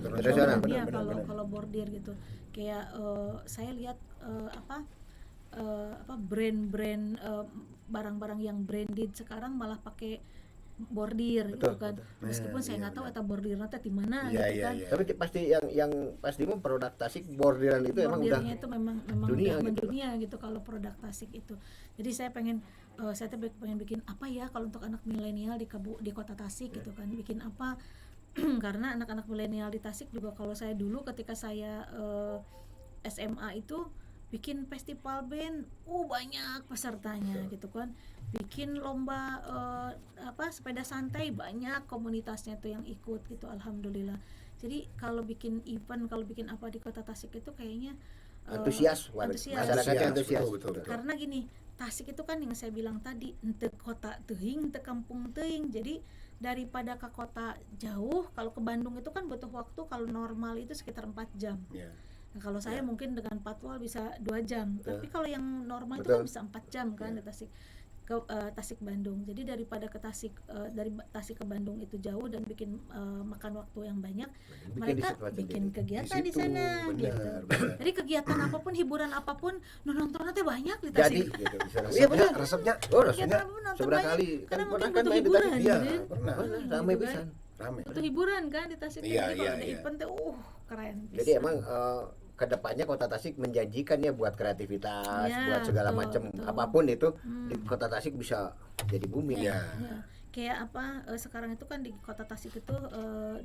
Kalau bordir gitu kayak saya lihat brand-brand barang-barang yang branded sekarang malah pakai bordir gitu kan. Meskipun saya nggak tahu eta bordirnya teh di mana gitu kan. Tapi pasti yang pasti mah produk Tasik bordiran itu emang udah itu memang dunia, udah gitu. mendunia gitu kalau produk Tasik itu. Jadi saya pengen bikin apa ya kalau untuk anak milenial di Kota Tasik gitu kan, bikin apa karena anak-anak milenial di Tasik juga kalau saya dulu ketika saya SMA itu bikin festival band banyak pesertanya gitu kan, bikin lomba sepeda santai banyak komunitasnya tuh yang ikut gitu, alhamdulillah. Jadi kalau bikin event, kalau bikin apa di Kota Tasik itu kayaknya antusias. Masyarakatnya antusias. Betul. Karena gini, Tasik itu kan yang saya bilang tadi ente kota teuing, ente kampung teuing. Jadi daripada ke kota jauh, kalau ke Bandung itu kan butuh waktu kalau normal itu sekitar 4 jam. Nah, kalau saya mungkin dengan patwal bisa 2 jam. Tapi kalau yang normal itu kan bisa 4 jam kan di Tasik ke Tasik Bandung. Jadi daripada ke Tasik dari Tasik ke Bandung itu jauh dan bikin makan waktu yang banyak, mereka bikin kegiatan di sana gitu. Jadi kegiatan apapun, hiburan apapun, nontonnya teh banyak di Tasik. Gitu, Iya benar, resepnya. Kegiatan apapun nonton seberapa banyak. kali Karena kan mungkin pernah butuh main di hiburan. Tasik. Iya, Gitu. pernah. Ramai Gitu kan. pisan. Rame. Butuh hiburan kan di Tasik. Iya, Jadi kalau ada iya. event teh keren. Jadi emang kedepannya Kota Tasik menjanjikan ya buat kreativitas, buat segala macam apapun itu di Kota Tasik bisa jadi booming. Ya. Kayak apa sekarang itu kan di Kota Tasik itu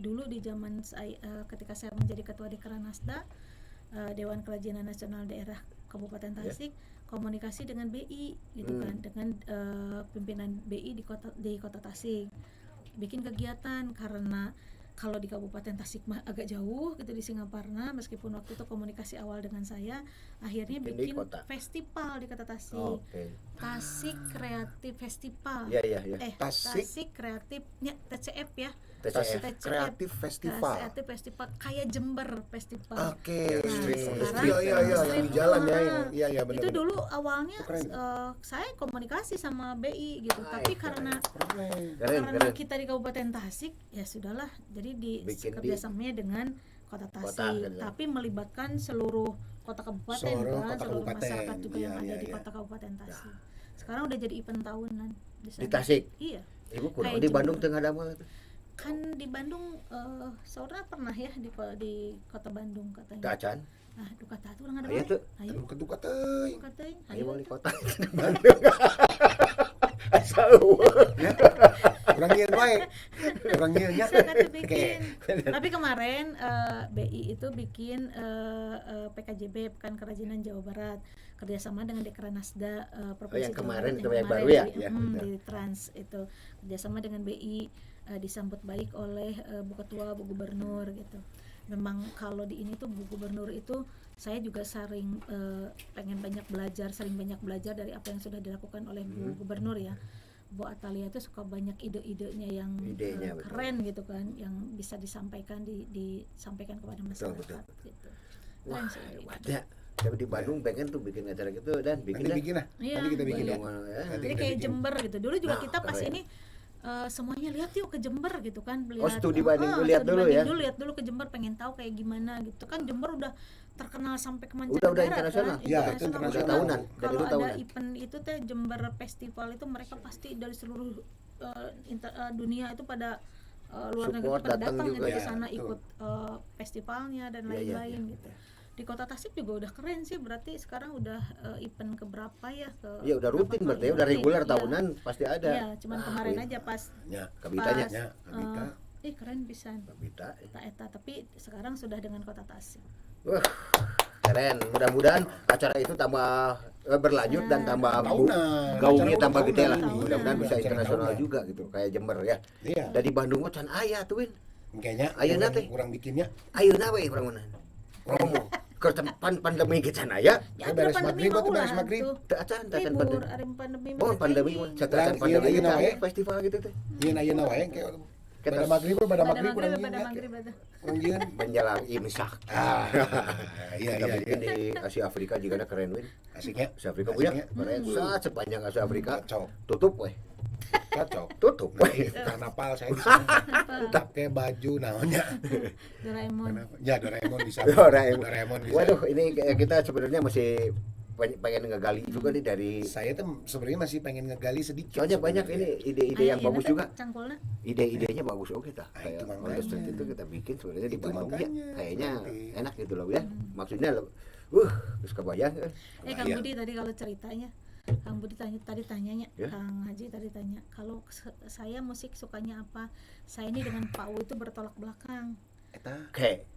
dulu di zaman saya ketika saya menjadi ketua Dekranasda Dewan Kerajinan Nasional Daerah Kabupaten Tasik, komunikasi dengan BI gitu kan, dengan pimpinan BI di Kota Tasik, bikin kegiatan karena kalau di Kabupaten Tasik mah agak jauh gitu di Singaparna, meskipun waktu itu komunikasi awal dengan saya, akhirnya bikin festival di Kota Tasik. Tasik Kreatif Festival. Iya. Tasik Kreatifnya TCF ya. TCF Kreatif Festival. Kreatif Festival kayak Jember Festival. Oke. Sekarang Iya di jalan ya. Iya benar. Itu dulu awalnya saya komunikasi sama BI gitu, tapi karena kita di Kabupaten Tasik ya sudahlah, jadi kerjasamanya dengan Kota Tasik, tapi melibatkan seluruh kota kabupaten seluruh masyarakat juga yang ada di Kota Kabupaten Tasik. Sekarang udah jadi event tahunan di Tasik. Iya. Ibu kurang di Bandung tengah ada mah. Kan di Bandung saudara pernah ya di Kota Bandung katanya. Dacan. Nah, duka tatu urang ada Ayo tuh. Ayo. Duka teuing. Ayo wali kota Bandung. Asal Urang ieu wae. Urang ieu nya. Tapi kemarin BI itu bikin PKJB Pekan Kerajinan Jawa Barat kerjasama dengan Dekranasda Provinsi yang kemarin Jawa Barat, itu yang baru ya? Di Trans itu kerjasama dengan BI, disambut baik oleh Bu Ketua, Bu Gubernur gitu. Memang kalau di ini tuh Bu Gubernur itu saya juga sering pengen banyak belajar dari apa yang sudah dilakukan oleh Bu Gubernur ya. Bu Atalia itu suka banyak ide-idenya yang keren gitu kan, yang bisa disampaikan disampaikan kepada masyarakat gitu. Wah, ada. Tapi di Bandung pengen tuh bikin acara gitu dan bikin lah. Iya, nanti kita bikin ya. Jadi kayak Jember gitu. Dulu juga kita pas ini semuanya lihat yuk ke Jember gitu kan, studi banding dulu, lihat dulu ya. lihat dulu ke Jember, pengen tahu kayak gimana gitu kan. Jember udah terkenal sampai ke Udah mancanegara internasional. kan? Ya, itu Internasional. internasional. Tahunan, dan Kalau itu ada tahunan. event itu teh Jember Festival itu mereka pasti dari seluruh dunia itu pada luar negeri Support, pada datang datang juga gitu ke ya, sana betul. ikut festivalnya dan Iya, iya, lain-lain iya. gitu. Di Kota Tasik juga udah keren sih, berarti sekarang udah event keberapa ya ke Ya udah rutin berarti ya, udah reguler tahunan pasti ada. Iya, cuman kemarin aja pas Ya, Kabitanya. pas, ya, Kabita. keren pisan. Kabita. Eta tapi sekarang sudah dengan Kota Tasik. Wah, keren. Mudah-mudahan acara itu tambah berlanjut dan tambah Tahunan. gaungnya Acara tambah udah gede lah. tahunan. Mudah-mudahan bisa Acara internasional tahunan. juga gitu kayak Jember ya. Iya. Dari Bandung mah can aya tuh Win. Kayaknya Ayeuna teh. kurang bikinnya. Ayeuna we urang mana. Promo ke tempat pandemi ke can aya. Ya, beres maghrib atau beres maghrib? Teu acan acan Libur, pandemi. hari pandemi. Oh, pandemi mah catacan Iya, pandemi iya, kita iya. festival gitu teh. Ieu ayeuna wae kayak Kita- pada maghrib pada Pada maghrib kurang pada ieu. maghrib ada. Kurang ieu. Menjelang imsak. Ah, iya Kita iya bikin iya. di Asia Afrika juga keren Win. Asiknya. Asia Afrika punya Asiknya. keren. Saat sepanjang Asia Afrika Cocok. tutup weh. Cocok. Tutup weh. Karnaval saya di sana. Pakai baju naonnya. Doraemon. Ya Doraemon bisa. Doraemon. bisa. Waduh, ini kita sebenarnya masih pengen ngegali juga nih dari Saya tuh sebenarnya masih pengen ngegali sedikit. soalnya banyak ini sebenarnya. ide-ide yang bagus juga. Cangkulna. Ide-idenya bagus oke tah. Ah, itu Kayak makanya. Honda Street itu kita bikin sebenarnya di Itu Bandung ya. makanya. Kayaknya Nanti. enak gitu loh ya. Maksudnya terus kebayang. Kang Iya. Budi tadi kalau ceritanya, Kang Budi tadi tanyanya, Ya. Kang Haji tadi tanya, kalau saya musik sukanya apa? Saya ini dengan Pak U itu bertolak belakang. Eta. Kayak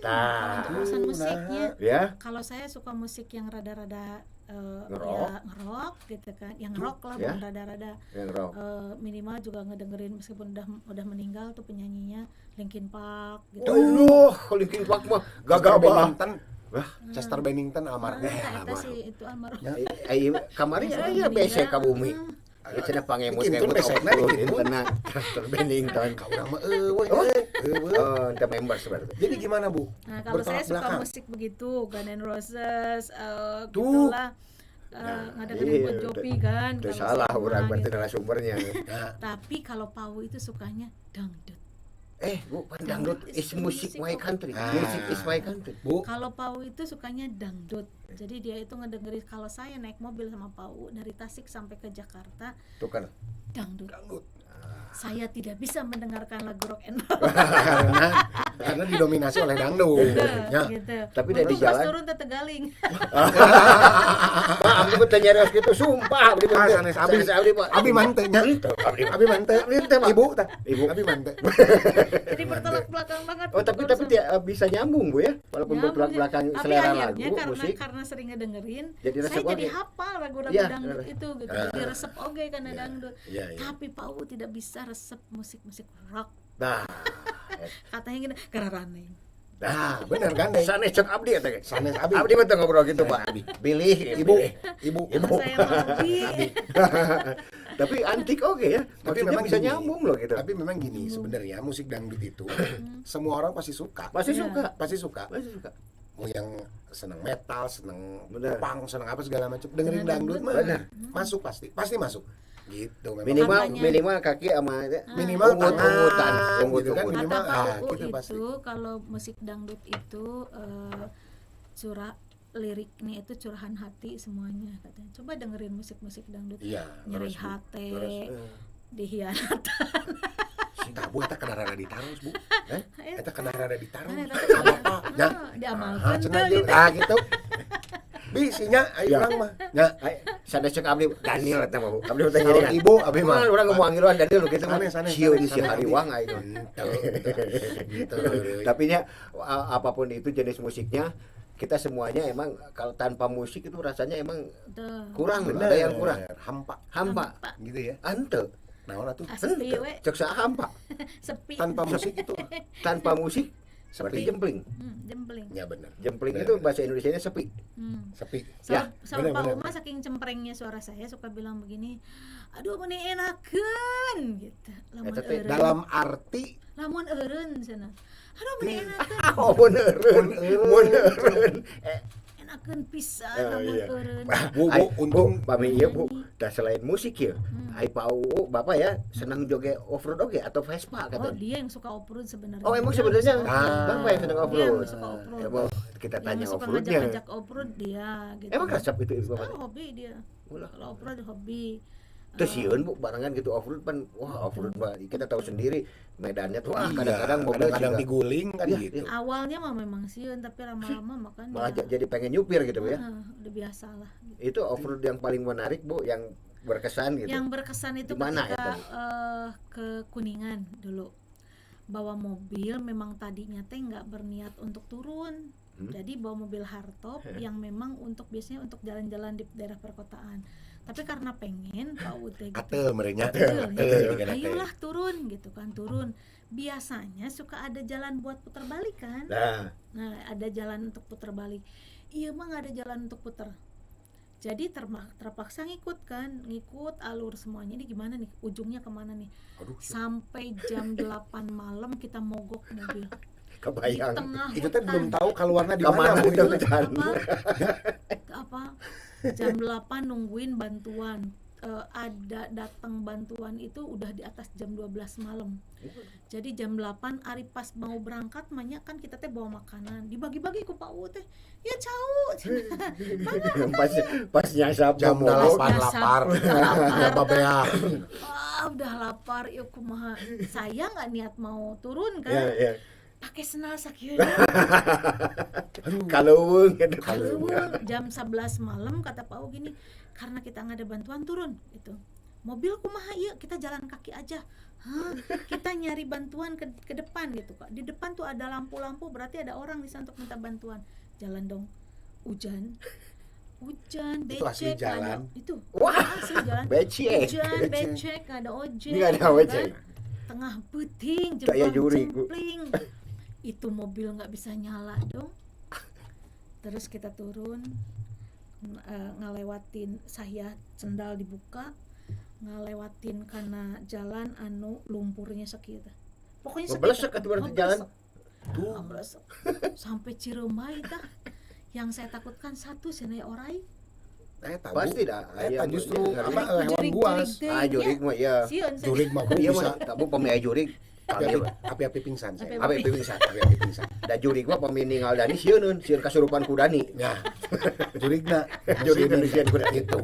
Kalau untuk urusan Nah. musiknya, ya. kalau saya suka musik yang rada-rada Ngerok. ya ngerok gitu kan, yang rock lah, Ya. bukan rada-rada Yang rock. minimal juga ngedengerin meskipun udah meninggal tuh penyanyinya Linkin Park gitu. Aduh, Linkin Park mah Chester gagal banget. Bennington. Wah, Chester Bennington almarhum. Eta sih itu almarhum. Ya. Kemarin Sudah ya meninggal. BC ka bumi. Itu cenah pangemut Bikin tuh besekna bikin tuh. tenang. Chester Bennington. Ka urang mah eueuh. Oh, ente members berarti. Jadi gimana, Bu? Nah, kalau saya Bertolak suka belakang. musik begitu, Guns N' Roses, Tuh. gitulah. Nah, Ngadengerin iya, Bon Jovi kan. Itu kalau salah saya orang mah berarti gitu. narasumbernya. Nah, Tapi kalau Pau itu sukanya dangdut. Bu, dangdut is music my country. Ah. Music is my country. Bu, Kalau Pau itu sukanya dangdut. Jadi dia itu ngedengerin, kalau saya naik mobil sama Pau dari Tasik sampai ke Jakarta, Tuh kan. dangdut. dangdut. Saya tidak bisa mendengarkan lagu rock and roll. karena didominasi oleh dangdut. Ya. gitu. Tapi dari Untung pas jalan- turun teh Tegaling. Pak, abdi teh nyarios gitu sumpah abdi Ah, teh. sanes abdi. Sanes abdi, Pak. Abi mante nya. Abi mante. Ibu tah. Ibu. Abi mante. Jadi bertolak belakang banget. Oh, tapi bisa nyambung, Bu ya. Walaupun Nyambung bertolak ya. belakang Tapi selera akhirnya lagu, musik. karena sering ngedengerin, Jadi resep saya jadi oge. hafal lagu-lagu Iya, dangdut bener. itu gitu. Jadi resep oge karena Iya, dangdut. iya, iya. Tapi Pau tidak bisa resep musik-musik rock. Nah, Katanya gini, gararane. Nah, bener kan, Deng? sanes cek abdi eta ge. Sanes abi. Abdi mah teu ngobrol gitu, Pak. Pilih, Ibu, pilih. ibu. Kalau saya mau Tapi antik oke ya. Tapi Maksudnya memang bisa gini. nyambung loh gitu. Tapi memang gini, sebenarnya musik dangdut itu semua orang pasti suka. Masih Iya. suka. Pasti suka. Masih suka. Mau yang seneng metal, seneng Bener. punk, seneng apa segala macam. Dengerin dangdut mah Bener. masuk pasti masuk. Gitu memang. Minimal Makanya- minimal kaki sama Minimal ungut-ungutan, tangan, gitu kan, ungut-ungut. minimal. Kata Pak Ah, U gitu pasti. itu kalau musik dangdut itu curah liriknya itu curahan hati semuanya katanya. Coba dengerin musik-musik dangdut. Iya, Nyeri terus, Bu. hati, Terus, dihianat. Nah, Bu, eta kena rada ditaros, Bu. Eta kena rada ditaros. Nah, eta Sama apa? Ya. diamalkan cenah tuh, gitu. Ah, gitu. Bisinya ayo Ya. urang mah. Ya. Sanes cek abdi Daniel eta mah. Abdi teh Kalau nyeri. ibu abi mah. Urang ngomong ngiluan Daniel gitu mah. Sanes, Sieu di sanes, si sanes, hariwang abdi. aing. Gitu. Tapi nya apapun itu jenis musiknya kita semuanya emang kalau tanpa musik itu rasanya emang Tuh. kurang, Bener. ada yang kurang. Hampa Hampa. gitu ya. Ante. Naon atuh? Sepi we, Cek saha hampa. sepi. Tanpa musik itu Tanpa musik seperti jempling. Jempling. ya bener. Jempling Bener, itu bener. bahasa Indonesianya sepi. Sepi. Ya, Sama bener, Pak bener. Uma saking cemprengnya suara saya suka bilang begini, aduh meni enakeun gitu. Lamun Eta teh eureun. Dalam arti Lamun eureun cenah. Aduh meni enakeun. Oh, beneran. Beneran. enakeun pisan Oh, namun iya. eureun. Bu, Ai, untung pami ieu Bu, dah selain musik ya. Ai Pau Bapak ya senang joget off-road oke atau Vespa Oh, katanya. dia yang suka off-road sebenarnya. Oh, emang Dia sebenarnya suka Ah. off-road. Bapak yang senang Dia off-road. yang suka off-road. Ya, mau kita Yang tanya suka off-roadnya. ngajak off-road dia gitu. Emang resep itu Bapak? Oh, hobi dia. Ulah. Kalau off-road hobi. Terus sieun Bu, barengan gitu off-road kan, wah off-road Pak, kita tahu sendiri medannya tuh Iya, kadang-kadang mobil kadang-kadang juga diguling kan Iya, gitu. Awalnya mah memang sieun tapi lama-lama makan malah jadi pengen nyupir gitu ya. udah biasa lah. Itu off-road yang paling menarik Bu, yang berkesan gitu. Yang berkesan itu Di mana ketika itu? ke Kuningan dulu. Bawa mobil memang tadinya teh nggak berniat untuk turun. Jadi bawa mobil hardtop yang memang untuk biasanya untuk jalan-jalan di daerah perkotaan. Tapi karena pengen Pak Ute gitu. Atel merenya. Betul, Atel, gitu. atel. Ayolah turun gitu kan, turun. Biasanya suka ada jalan buat putar balik kan. Nah, Ada jalan untuk putar balik. Iya mah nggak ada jalan untuk putar. Jadi terpaksa ngikut kan, ngikut alur semuanya. Ini gimana nih, ujungnya kemana nih? Aduh, Sampai jam 8 malam kita mogok mobil di kebayang. tengah itu teh hutan. belum tahu keluarnya di Kemana mana. Bu, itu? itu. apa jam 8 nungguin bantuan. Ada datang bantuan itu udah di atas jam 12 malam. Jadi jam 8 ari pas mau berangkat banyak kan kita teh bawa makanan dibagi-bagi ku Pak U teh. Ya cau. pas nyasap Jam mau 8 lapar. Apa beak. Udah lapar ya kumaha. Saya nggak niat mau turun kan. ya, ya. Pakai senal sakieu. Kalau Jam 11 malam kata Pak U gini, karena kita nggak ada bantuan turun gitu. Mobil kumaha ieu, kita jalan kaki aja. Hah, kita nyari bantuan ke depan gitu Kak. Di depan tuh ada lampu-lampu, berarti ada orang di sana untuk minta bantuan. Jalan dong. Hujan, Itu asli becek, jalan. itu. Wah, Asli jalan. becek. Hujan, becek, nggak ada ojek. Nggak ada kan. ojek. Tengah puting, Kayak jempol juri, Bu. cempling. Itu mobil nggak bisa nyala dong. Terus kita turun, ngelewatin saya sendal dibuka, ngelewatin karena jalan anu lumpurnya sekitar. Pokoknya Ngeblesek atuh berarti jalan. Tuh. Ngeblesek. Sampai Ciremai tah. Yang saya takutkan satu sini orai. Tahu. Pasti dah. Eta justru Iya, apa iya. hewan buas. Jurig mah ya. Jurig mah Iya bisa. mah tabu pemain jurig. Api-api pingsan saya. Api-api. Api-api pingsan. Da jurig mah pemain ninggal Dani sieun kasurupan ku Dani. Nah, jurigna. Jurigna sieun ku Dani. Itu.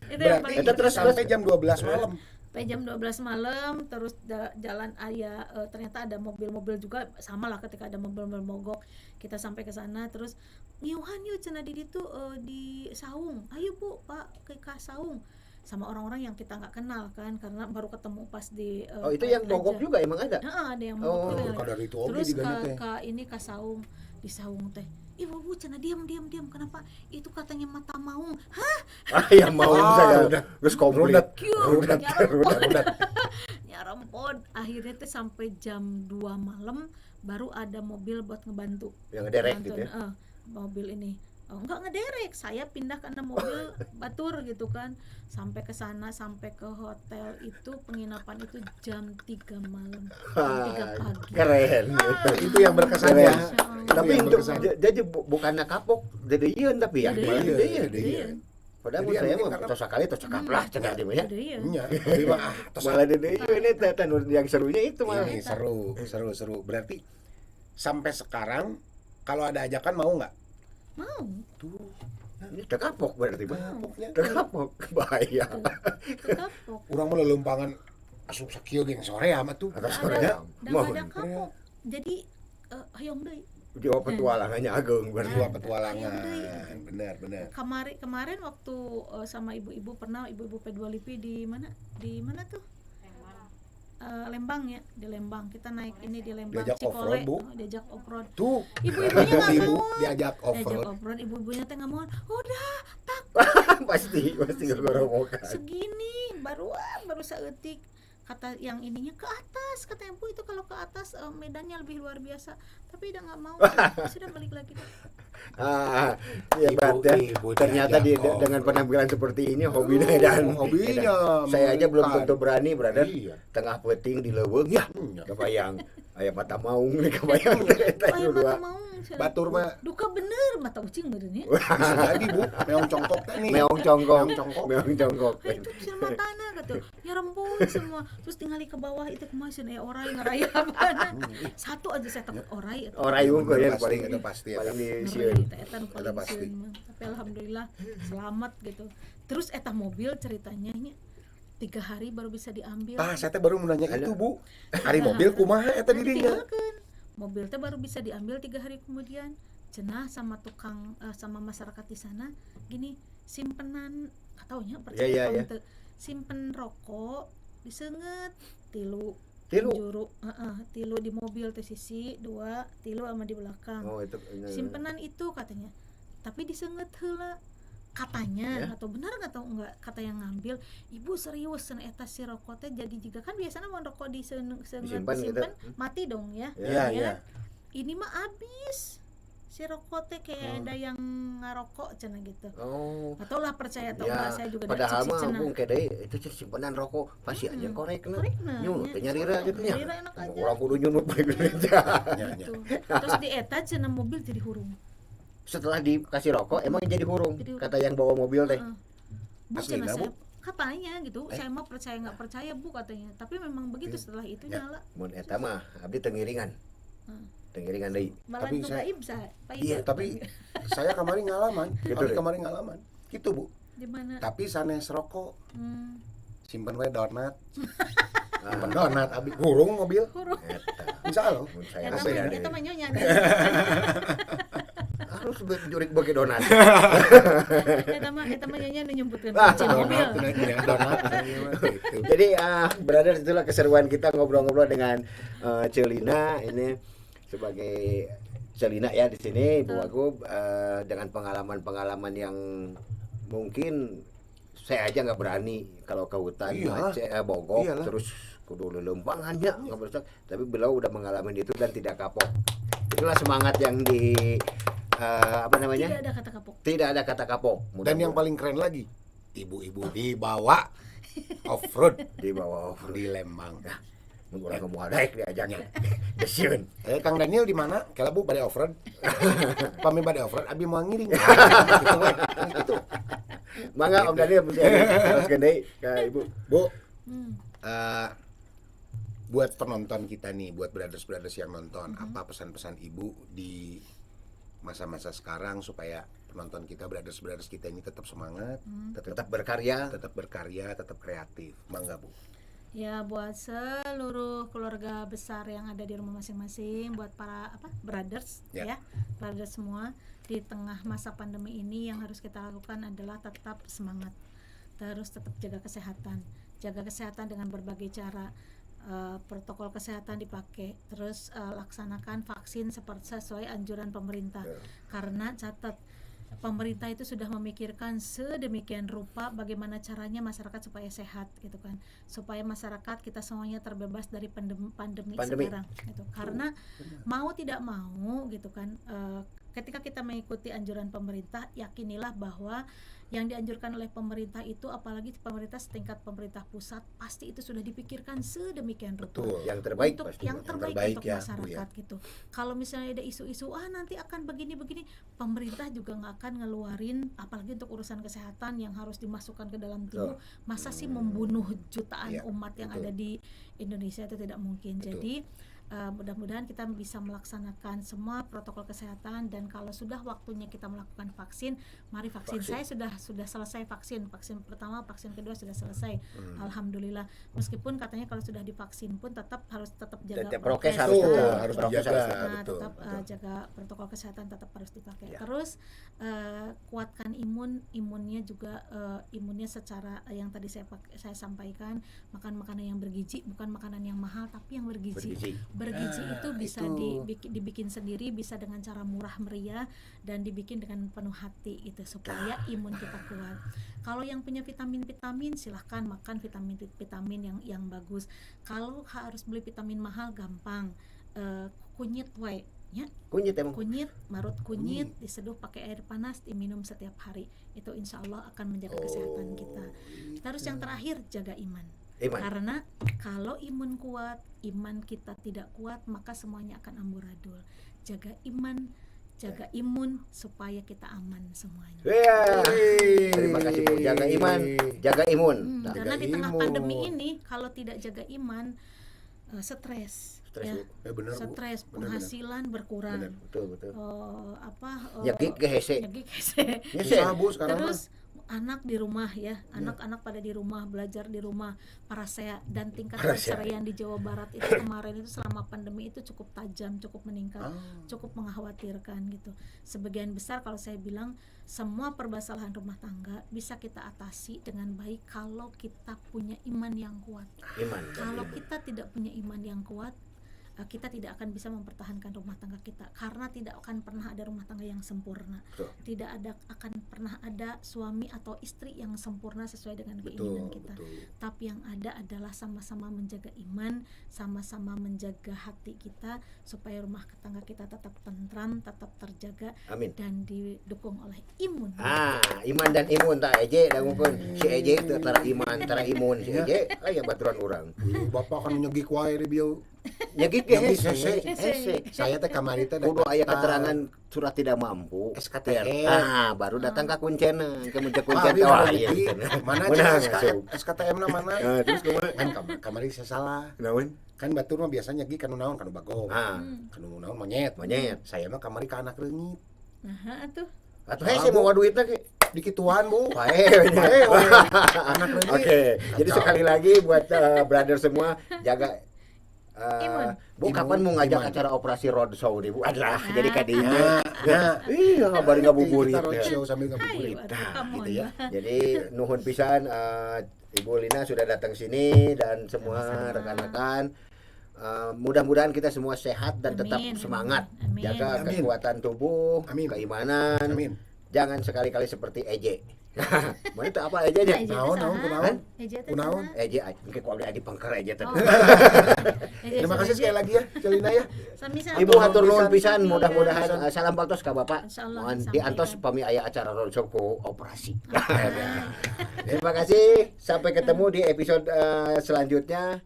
Itu yang Berarti paling Eta terus sampai jam 12 malam. sampai jam 12 malam terus jalan ayah ternyata ada mobil-mobil juga sama lah ketika ada mobil-mobil mogok kita sampai ke sana terus ngiuhan yuk cenah di ditu di Saung ayo Bu Pak ke Saung sama orang-orang yang kita nggak kenal kan karena baru ketemu pas di Oh, itu yang mogok aja. juga emang ada. Ada yang Oh, mogok juga. Kadar itu oke Terus digana teh. ke Saung di Saung teh ibu cenah diam kenapa itu katanya mata maung Ya mau saya udah. terus komplit. Rudet. Rudet. Nyarempod akhirnya tuh sampai jam 2 malam baru ada mobil buat ngebantu Yang ngederek gitu ya. mobil ini enggak ngederek saya pindah karena mobil batur gitu kan sampai ke sana sampai ke hotel itu penginapan itu jam 3 malam jam 3 pagi Keren. Itu yang berkesan ya. Masya Allah. Tapi yang itu berkesan. jadi bukannya kapok, dedeuyeun tapi ya. Dedeuyeun. Dedeuyeun. Dedeuyeun. Padahal Jadi mun saya yang mah karena- tos sakali tos cakaplah cenah di mah ya. Dedeuyeun. Iya, tapi mah tos Malah dedeuyeun eta teh yang serunya itu mah. ini seru. Berarti sampai sekarang kalau ada ajakan mau nggak? Mau Tuh, Ini teu kapok berarti mah. kapoknya. Teu kapok. Bahaya. kapok Urang mah lelempangan asup sakieu geng sore mah tuh. Atas Ada. Korea. dan Mau ada kapok jadi hoyong deui jawab petualangannya agung berarti. Dua petualangan. Benar. kemarin waktu sama ibu-ibu pernah ibu-ibu P2 LIPI di mana tuh Lembang ya di Lembang kita naik ini di Lembang Diajak off-road, Bu. diajak off-road Tuh, ibu-ibunya nggak ibu mau diajak diajak off-road. off-road ibu-ibunya teh nggak mau udah pasti gorowokan. segini baru saeutik kata yang ininya ke atas kata ibu itu kalau ke atas medannya lebih luar biasa tapi udah nggak mau sudah balik lagi Ya berarti Ibu ternyata diajak dengan penampilan seperti ini hobinya dan hobinya saya aja belum mengeluhkan. tentu berani brother Iya. tengah peting di leuweung ya Iya. kebayang aya mata maung nih kebayang eta Aya nu dua. mata maung cenah. Batur mah Duka bener mata ucing meureun ya. bisa jadi Bu, meong congkok teh nih. Meong congkok. Meong congkok. Meong congkok. Itu cenah matana gitu. Ya rembun semua. Terus tingali ke bawah itu kumaha cenah orai ngarayapana. Satu aja saya takut orai. Orai unggul ya Pasti, paling itu pasti ya. paling Ngeri, disieun. eta nu Eta paling pasti. sieun mah. Tapi alhamdulillah selamat gitu. Terus eta mobil ceritanya nya 3 hari baru bisa diambil. Saya teh baru mau nanya Ada. itu Bu. Hari mobil kumaha eta dirinya? Ditinggalkeun. Mobil teh baru bisa diambil 3 hari kemudian. Cenah sama tukang sama masyarakat di sana gini, simpenan kataunya percaya Iya, atau iya. henteu. Simpen rokok diseungeut tilu Tilu? juru, tilu di mobil teh sisi, 2 tilu sama di belakang. Oh itu Simpenan itu katanya. Tapi diseungeut heula katanya Ya. atau benar nggak tahu enggak kata yang ngambil ibu serius cenah eta si rokok teh jadi juga kan biasanya mau rokok diseungeut Disimpan gitu. disimpan mati dong ya. Iya, Ya iya. kan? Ini mah abis si rokok teh kayak ada yang ngarokok cenah gitu. Oh. Atau lah percaya atau Ya, enggak saya juga padahal cicip mah cenah. bung kedai itu simpanan rokok pasti aja korekna. Korekna, Nyunut ya. teh nyarira gitu nya. Nyarira enak aja. Urang kudu nyunut bae Indonesia. Ya, ya. Tuh. Terus di eta cenah mobil jadi hurung. Setelah dikasih rokok emang jadi hurung Jadi hurung. kata yang bawa mobil teh. Bu, Aslina, cenah Bu? saya katanya gitu. Saya mah percaya nggak percaya Bu katanya. Tapi memang begitu setelah itu Ya. nyala. Mun eta mah abdi tengiringan. Hmm. Tengiringan deui. Malah Tapi nu saya- gaib sa. Iya, tapi saya kemarin ngalaman. Gitu Abdi deh. kemarin ngalaman. Gitu Bu. di mana? Tapi sanes rokok, Hmm. simpen we donat. Ah, Simpen donat, abdi hurung mobil. Hurung. eta. Bisa loh. Mun saya Eta mah beda mah deui. eta mah nyonya. Harus jurik bagi donat. Eta mah nyonya nu nyebutkeun Ah, kunci mobil. Donat. Gitu. Jadi brother itulah keseruan kita ngobrol-ngobrol dengan Celina ini sebagai Celina ya di sini Ibu Wagub dengan pengalaman-pengalaman yang mungkin saya aja nggak berani kalau ke hutan Iyalah. Aceh, Bogor Iyalah. terus kudu lelempangannya nggak berusak tapi beliau udah mengalami itu dan tidak kapok. Itulah semangat yang di apa namanya? Tidak ada kata kapok. Tidak ada kata kapok. Dan yang paling keren lagi, ibu-ibu dibawa off-road di bawah di Lembang. orang ngomong daek diajaknya. Desieun. Kang Daniel di mana? Kalau Bu bade off-road. Pami bade off-road, abi mau ngiring. Gitu we. Gitu. Mangga Om Daniel teruskeun deui ka Ibu. Bu, Hmm. buat penonton kita nih, buat brothers-brothers yang nonton, apa pesan-pesan Ibu di masa-masa sekarang supaya penonton kita, brothers-brothers kita ini tetap semangat, Tetap berkarya. tetap berkarya, tetap kreatif. Mangga Bu. Ya buat seluruh keluarga besar yang ada di rumah masing-masing, buat para brothers Ya. ya, brothers semua di tengah masa pandemi ini yang harus kita lakukan adalah tetap semangat, terus tetap jaga kesehatan dengan berbagai cara. Protokol kesehatan dipakai, terus laksanakan vaksin sesuai anjuran pemerintah. Karena catat pemerintah itu sudah memikirkan sedemikian rupa bagaimana caranya masyarakat supaya sehat gitu kan, supaya masyarakat kita semuanya terbebas dari pandemi. Sekarang gitu. Karena mau tidak mau gitu kan, ketika kita mengikuti anjuran pemerintah, yakinilah bahwa yang dianjurkan oleh pemerintah itu, apalagi pemerintah setingkat pemerintah pusat, pasti itu sudah dipikirkan sedemikian rupa. Betul. Yang terbaik Untuk pasti. yang terbaik terbaik untuk ya, Bu, masyarakat ya. gitu. Kalau misalnya ada isu-isu nanti akan begini-begini, pemerintah juga nggak akan ngeluarin, apalagi untuk urusan kesehatan yang harus dimasukkan ke dalam tubuh. Masa sih membunuh jutaan Iya, umat yang betul. ada di Indonesia, itu tidak mungkin. Betul. Jadi mudah-mudahan kita bisa melaksanakan semua protokol kesehatan, dan kalau sudah waktunya kita melakukan vaksin, mari vaksin. Saya sudah selesai vaksin pertama, vaksin kedua sudah selesai. Alhamdulillah. Meskipun katanya kalau sudah divaksin pun tetap jaga Tetap prokes prokes. harus Betul, tetap harus prokes dijaga. harus tetap. Nah, betul, tetap betul. jaga protokol kesehatan tetap harus dipakai. Ya. Terus kuatkan imunnya juga, imunnya secara yang tadi saya sampaikan, makan makanan yang bergizi, bukan makanan yang mahal tapi yang bergizi. Bergizi itu bisa itu. dibikin sendiri, bisa dengan cara murah meriah, dan dibikin dengan penuh hati itu supaya imun kita kuat. Kalau yang punya vitamin silahkan makan vitamin yang bagus. Kalau harus beli vitamin mahal gampang, kunyit wae nya. Kunyit emang. Kunyit, marut kunyit diseduh pakai air panas, diminum setiap hari. Itu insya Allah akan menjaga kesehatan kita. Terus yang terakhir, jaga iman. Iman. Karena kalau imun kuat, iman kita tidak kuat, maka semuanya akan amburadul. Jaga iman, jaga imun supaya kita aman semuanya. Ya. Terima kasih Bu. Jaga iman, jaga imun. Nah, Karena di tengah imun. pandemi ini kalau tidak jaga iman, stres, Stres, ya. Bu. Bener, Bu. Stres, Bener, penghasilan berkurang. Bener. Betul. Nyegik Nyegik ke hese. hese. Susah Bu sekarang mah. Terus anak di rumah ya, anak-anak pada di rumah, belajar di rumah, parasea dan tingkat Parasea. perceraian di Jawa Barat itu kemarin itu selama pandemi itu cukup tajam, cukup meningkat, cukup mengkhawatirkan gitu. Sebagian besar kalau saya bilang semua permasalahan rumah tangga bisa kita atasi dengan baik kalau kita punya iman yang kuat. Iman. Kalau kita tidak punya iman yang kuat, kita tidak akan bisa mempertahankan rumah tangga kita, karena tidak akan pernah ada rumah tangga yang sempurna. Betul. Tidak akan pernah ada suami atau istri yang sempurna sesuai dengan keinginan kita. Tapi yang ada adalah sama-sama menjaga iman, sama-sama menjaga hati kita supaya rumah tangga kita tetap tentram, tetap terjaga. Amin. Dan didukung oleh imun. Iman dan imun tak eje dangukeun. Si eje teu tara iman, tara imun si eje aya baturan urang. Bapak kan nyegik wae di bieu. Nyegik ke Nyegik hese. hese. Saya teh kamari teh Kudu aya keterangan surat tidak mampu. SKTM. Baru datang ke kuncena, ke meja kuncen. Abi Wah, udah iya, nyegik. bener. Mana Menang, aja langsung. SKTM na mana? Terus kumaha? Kan kamari saya salah. Naon? Kan batur mah biasanya nyegik kanu naon kanu bagong. Kanu naon monyet. Saya mah kamari ka anak reungit. Nah, atuh. Atuh hese mau duitna ge. Dikituan Bu. Pae. Anak reungit. Oke, jadi sekali lagi buat brother semua jaga Imun. Bu, kapan mau ngajak Iman. acara operasi roadshow nih Bu? Adalah jadi kadinya. Nah, Iya, bari ngabuburit. kita roadshow sambil ngabuburit. Ayo, atuh, come on. gitu ya. Jadi nuhun pisan Ibu Lina sudah datang sini dan semua rekan-rekan. Mudah-mudahan kita semua sehat dan tetap Amin, semangat. amin. Jaga Amin. kekuatan tubuh, Amin. keimanan. Amin. Jangan sekali-kali seperti Eje. Mana itu apa Ejenya? Eje teh Naon, saha? kunaon? Eje teh Kunaon? saha? Eje, mungkin kalau di pangkar Eje teh. Oh. Eje, Terima kasih Eje. sekali lagi ya, Celina ya. Sami-sami. Ibu hatur nuhun pisan, Iya. mudah-mudahan salam baktos ka Bapak. Insyaallah Mohon disampaikan. diantos pami aya acara roadshow ku operasi. Terima kasih, sampai ketemu di episode selanjutnya.